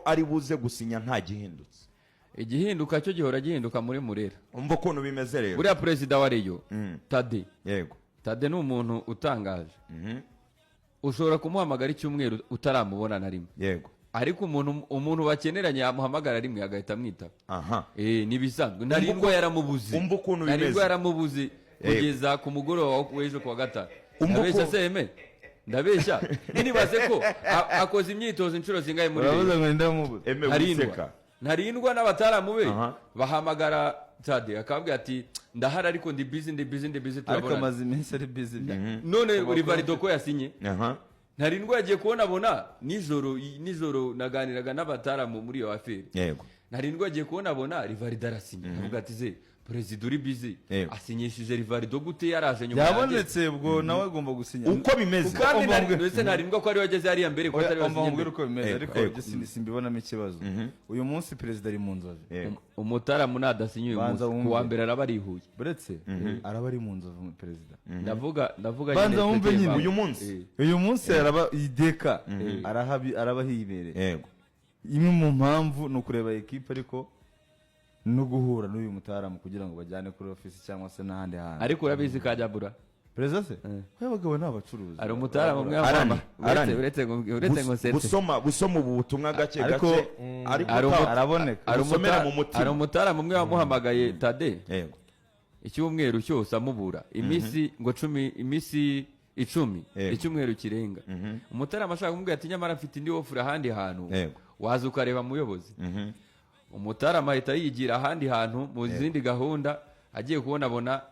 ari buze gusinya nta gihindutse. Igihinduka cyo gihora gihinduka muri Murera. Umva ukuntu bimeze rero. Buriya president wa Rayon Tade. Yego. Tade ni umuntu utangaje. Ushobora kumuhamagara icyumweru utaramubona na rimwe. Yego. Ariko umuntu bakeneranye yamuhamagara rimwe agahita amwitaba. Aha. Nibisanzwe. Narindwa yaramubuze. Umva ukuntu bimeze. Narindwa yaramubuze kugeza ku mugoroba w'ejo kwa gatatu. Ndabeshya seme. Ndabeshya. Nibaze ko akoze imyitozo inshuro zingahe muri Rayon. Uravuze ngo ndamubuze. Narindwa n'abataramube bahamagara Tade akabwira ati ndahari ariko ndi busy turabona. Ariko amaze iminsi ari busy. None Rivalido ko yasinye. Aha. Narindwa yagiye kubona nijoro naganiraga n'abataramu muri iyo affaire. Yego. Narindwa yagiye kubona Rivalido arasinye. Avuga ati ze president uri busy asinyishije Rivalido gute yaraje nyuma yabonetse ubwo nawe agomba gusinya uko bimeze. Kandi narindwa ko ari wageze ari yambere ko atari wasinye uko bimeze ariko ibyo simbibonamo ikibazo. Uyu munsi president ari mu nzovu. Umutaramu nadasinye uyu munsi ku wa mbere araba arihuye. Buretse araba ari mu nzovu president. Ndavuga banza wumve nyine uyu munsi araba ideka araba hibereye. Yego. Imwe mu mpamvu no kureba equipe ariko no guhura n'uyu mutaramu kugira ngo bajyane kuri office cyangwa se n'ahandi hantu. Ariko urabizi kajabura president se abagabo n'abacuruzi ari umutaramu mwe uretse ngo setse gusoma ubu butumwa gake ariko araboneka ari umutaramu mwe wamuhamagaye Tade. Yego. Icyumweru cyose amubura imisi ngo 10 imisi 10 icyumweru kirenga. Umutaramu ashaka kumubwira ati nyamara afite indi offer ahandi hantu waza ukareba muyobozi. Umutaramu ahita yigira ahandi hantu mu zindi gahunda agiye kubona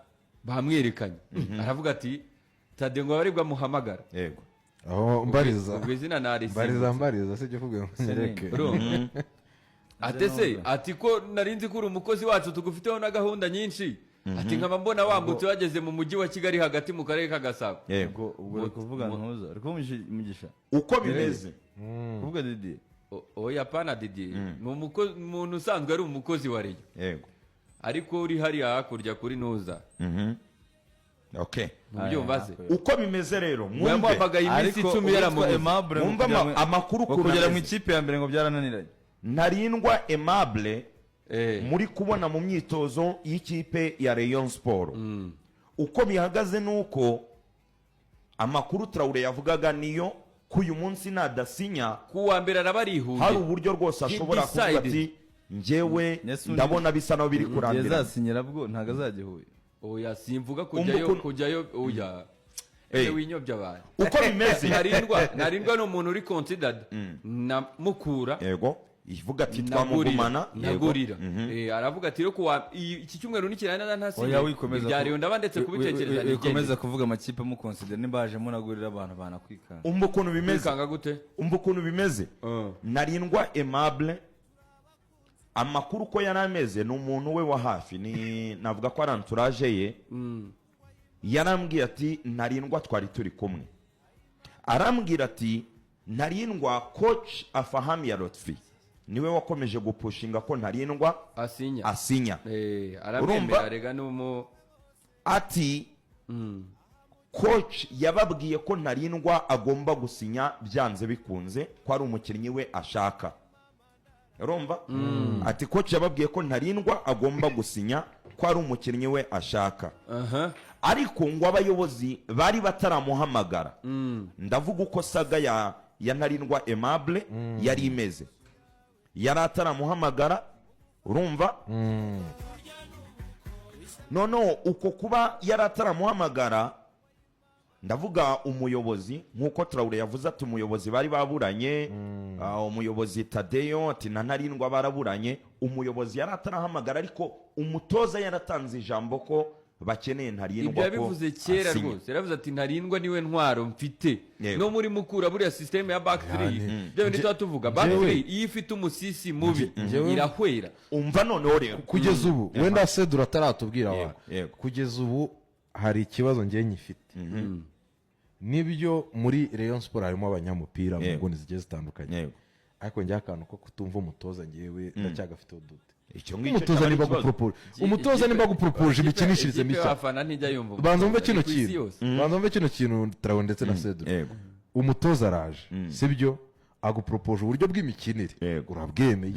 bamwerekanye. Aravuga ati Tade ngo baribwa muhamagara. Yego. Aho mbariza ubwizina narisi mbariza sije kuvuga ngo sereke atese ati ko narinzi kuri umukozi wacu tugufiteho na gahunda nyinshi. Ati nkaba mbona wambutse wageze mu mujyi wa Kigali hagati mu karere ka Gasabo. Yego. Ubwo kuvuga ntuza ariko mugisha uko bimeze. Kuvuga Didi oya pana Didi umuntu usanzwe ari umukozi wa Rayon. Yego. Ariko uri hari hakurya kuri Nuza. Okay. Mubyumvaze uko bimeze rero mwumve iminsi 10 yaramuze. Mwumve amakuru kugera mu ikipe ya mbere ngo byarananiranye. Narindwa Aimable muri kubona mu myitozo y'ikipe ya Rayon Sport. Uko bihagaze nuko amakuru Traore yavugaga niyo ku uyu munsi nadasinya ku wa mbere arabarihuye. Hari uburyo rwose ashobora kuvuga ati njyewe ndabona bisa no biri kurambira. Yazasinyira bwo ntago azagihuye. Oya simvuga kujyayo oya. Winyobya abantu. Uko bimeze narindwa no umuntu uri considered na mukura. Yego. Ivuga ati twamugumana nagurira. Aravuga ati reko iki cyumweru nikirana ntasi. Byariyo ndabandetse kubitekereza nikomeza kuvuga amakipe mu consider nimbaje mu nagurira abantu banakwikanga. Umva ukuntu bimeze. Kwikanga gute? Umva ukuntu bimeze. Narindwa Aimable amakuru ko yarameze n'umuntu we wa hafi ni navuga ko aranturage ye. Yarambwiye ati narindwa twari turi kumwe. Arambwira ati narindwa coach Afahami ya Lotfi niwe wakomeje gupushinga ko ntarindwa asinya. Arambembera rega numu ati coach yababwiye ko ntarindwa agomba gusinya byanze bikunze ko ari umukinnyi we ashaka. Urumva? Ati coach yababwiye ko ntarindwa agomba gusinya ko ari umukinnyi we ashaka. Ariko ngo abayobozi bari bataramuhamagara. Ndavuga uko saga ya ntarindwa Aimable yari imeze. Yari ataramuhamagara. Urumva? Nono uko kuba yari ataramuhamagara ndavuga umuyobozi nkuko Traore yavuze ati umuyobozi bari baburanye. Umuyobozi Tadeyo ati ntarindwa baraburanye. Umuyobozi yari atarahamagara ariko umutoza yaratanze ijambo ko bakeneye ntarindwa ko. Ibyo bivuze kera rwose. Yaravuze ati ntarindwa niwe ntwaro mfite. No muri mukura buriya system ya back 3. Byo ndito tuvuga back 3 iyo ifite umusisi mubi irahwera. Umva none rero kugeza ubu wenda Sedura ataratubwira wa. Kugeza ubu hari ikibazo ngiye nyifite. Nibyo muri Rayon Sport harimo abanyamupira mu nguni zigiye zitandukanye. Ariko njya akantu ko kutumva umutoza ngiyewe ndacyagafite udute. Umutoza nimba gupropose imikinishirize mishya. Banza mve kino kintu Traore ndetse na Sedura. Umutoza araje sibyo aguporopoje uburyo bw'imikinire Yego. urabwemeye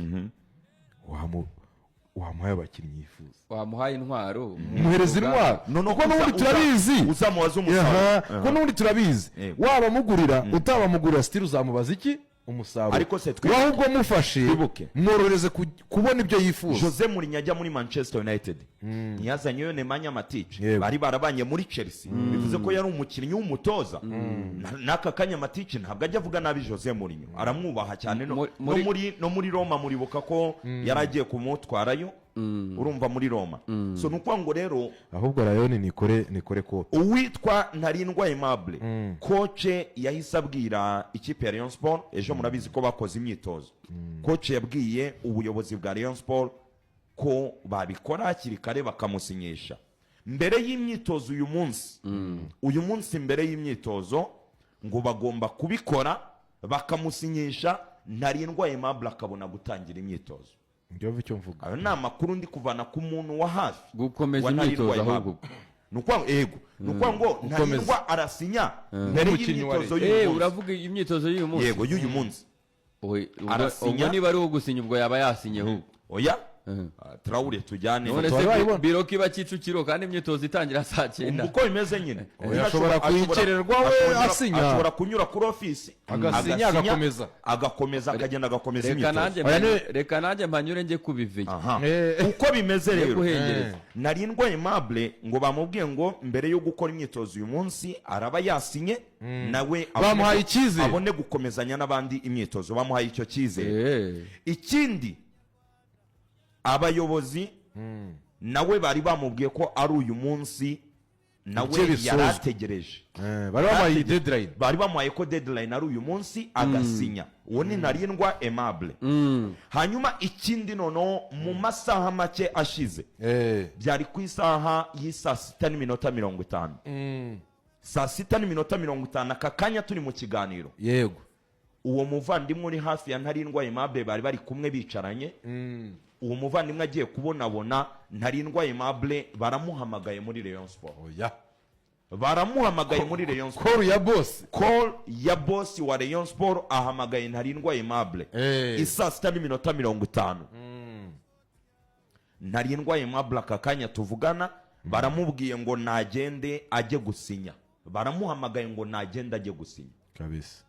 wamuhaye abakinnyi yifuza wamuhaye intwaro muhereza intwaro kuko n'ubundi turabizi uzamubaza umusaruro kuko n'ubundi turabizi Yego. wabamugurira utabamugurira sitiri uzamubaza iki umusaruro Ariko se ahubwo mufashe twibuke. mworohereze kubona ibyo yifuza Jose Mourinho ajya muri Manchester United ntiyazanyeyo Nemanja Matic Yego. bari barabanye muri Chelsea bivuze ko yari umukinnyi w'umutoza n'aka kanya Matic ntabwo ajya avuga nabi Jose Mourinho aramwubaha cyane no muri Roma muribuka ko yari agiye kumutwarayo urumva muri Roma so nukuvuga ngo rero ahubwo rayoni nikore kope uwitwa Ntarindwa Aimable koce yahise abwira ikipe ya Rayon Sport ejo murabizi ko bakoze imyitozo koce yabwiye ubuyobozi bwa Rayon Sport ko babikora hakiri kare bakamusinyisha mbere y'imyitozo uyu munsi mbere y'imyitozo ngo bagomba kubikora bakamusinyisha Ntarindwa Aimable akabona gutangira imyitozo. Ndumva icyo mvuga ayo ni amakuru ndi kuvana ku muntu wa hafi gukomeza imyitozo ahubwo nukuvuga ngo Ntarindwa arasinya mbere y'imyitozo y'uyu munsi uravuga imyitozo y'uyu munsi yego y'uyu munsi ubwo niba ari uwo gusinya ubwo yaba yasinye ahubwo oya Traore tujyane none se biro kiba Kicukiro kandi imyitozo itangira saa 9 uko bimeze nyine ashobora kuyikererwa we asinya ashobora kunyura kuri office agasinya agakomeza akagenda agakomeza imyitozo reka nanjye mpanyure njye kubiveye uko bimeze rero Ntarindwa Aimable ngo bamubwiye ngo mbere yo gukora imyitozo uyu munsi araba yasinye nawe bamuhaye icyizere abone gukomezanya n'abandi imyitozo bamuhaye icyo cyizere ikindi abayobozi nawe bari bamubwiye ko ari uyu munsi nawe yarategereje bari bamuhaye ko deadline ari uyu munsi agasinya uwo ni Ntarindwa Aimable hanyuma ikindi noneho mu masaha make ashize byari ku isaha y'isa 6:50 saa 6:50 aka kanya turi mu kiganiro yego uwo muvandimwe uri hafi ya Ntarindwa Aimable bari kumwe bicaranye uwo muvandimwe agiye kubonabona Ntarindwa Aimable baramuhamagaye muri Rayon Sport baramuhamagaye muri Rayon Sport call ya boss wa Rayon Sport ahamagaye Ntarindwa Aimable isa 6:50 Ntarindwa Aimable aka kanya tuvugana baramubwiye ngo nagende ajye gusinya baramuhamagaye ngo nagende ajye gusinya kabisa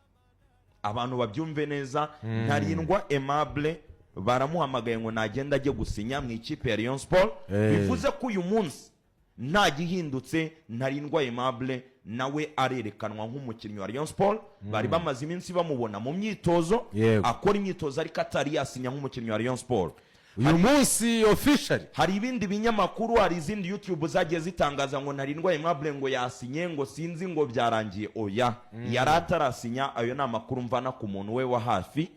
abantu babyumve neza Ntarindwa Aimable baramuhamagaye ngo nagenda ajye gusinya mu ikipe ya Rayon Sport bivuze ko uyu munsi nta gihindutse Ntarindwa Aimable nawe arerekanwa nk'umukinnyi wa Rayon Sport bari bamaze iminsi bamubona mu myitozo akora imyitozo ariko atari yasinya nk'umukinnyi wa Rayon Sport uyu munsi officially hari ibindi binyamakuru hari izindi YouTube zagiye zitangaza ngo Ntarindwa Aimable ngo yasinye ngo sinzi ngo byarangiye oya yari atarasinya ayo ni amakuru mvana ku muntu we wa hafi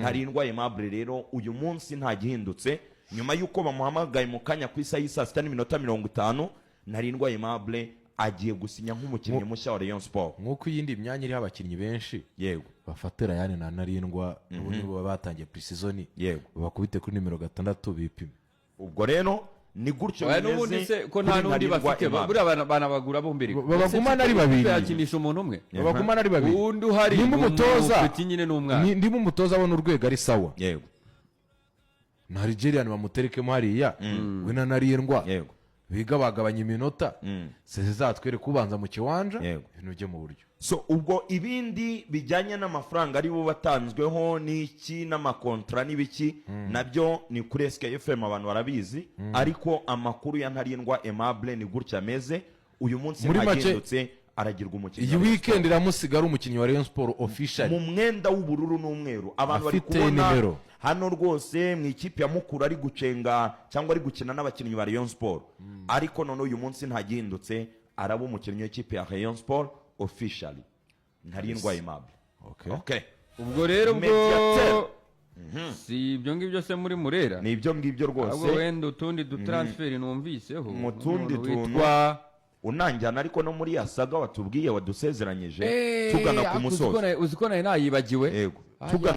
Ntarindwa Aimable rero uyu munsi nta gihindutse nyuma y'uko bamuhamagaye mu kanya ku isa y'isa 6:50 Ntarindwa Aimable agiye gusinya nk'umukinnyi mushya wa Rayon Sport nk'uko iyindi myanya iriho abakinnyi benshi yego bafatira yani na Ntarindwa ubundi baba batangiye pre-season yego bakubite kuri nimero 6 bipime ubwo rero ni gutyo bimeze n'ubundi se ko nta n'undi bafite buriya bana bagura bombiri babagumana ari babiri yakinisha umuntu umwe babagumana ari babiri undi uhari ndimo umutoza ufite nyine n'umwana ndimo umutoza abona urwego ari sawa yego na Nigerian bamuterekemo hariya we na Ntarindwa yego biga bagabanya iminota seze zatwere kubanza mu kiwanja ibintu byo mu buryo so ubwo ibindi bijyanye n'amafaranga ari bo batanzweho n'iki n'amakontra n'ibiki nabyo ni kuri SKFM abantu barabizi ariko amakuru ya Ntarindwa Aimable ni gutya ameze uyu munsi ntagindutse aragirwa umukinnyi iyi weekend iramusigara umukinnyi wa Rayon Sport official mu mwenda w'ubururu n'umweru abantu bari kubona hano rwose mu ikipe ya Mukuru ari gucenga cyangwa ari gukina n'abakinnyi ba Rayon Sport ariko none uyu munsi ntagindutse araba umukinnyi w'ikipe ya Rayon Sport officially Ntarindwa Aimable okay ubwo rero bwo si ibyo ngibyo se muri Murera ni ibyo ngibyo rwose ahubwo wenda utundi dutransfer numviseho mu tundi tuntu unanjyana ariko no muri yasaga watubwiye wadusezeranyije tugana ku musozi uziko nayibagiwe yego tugana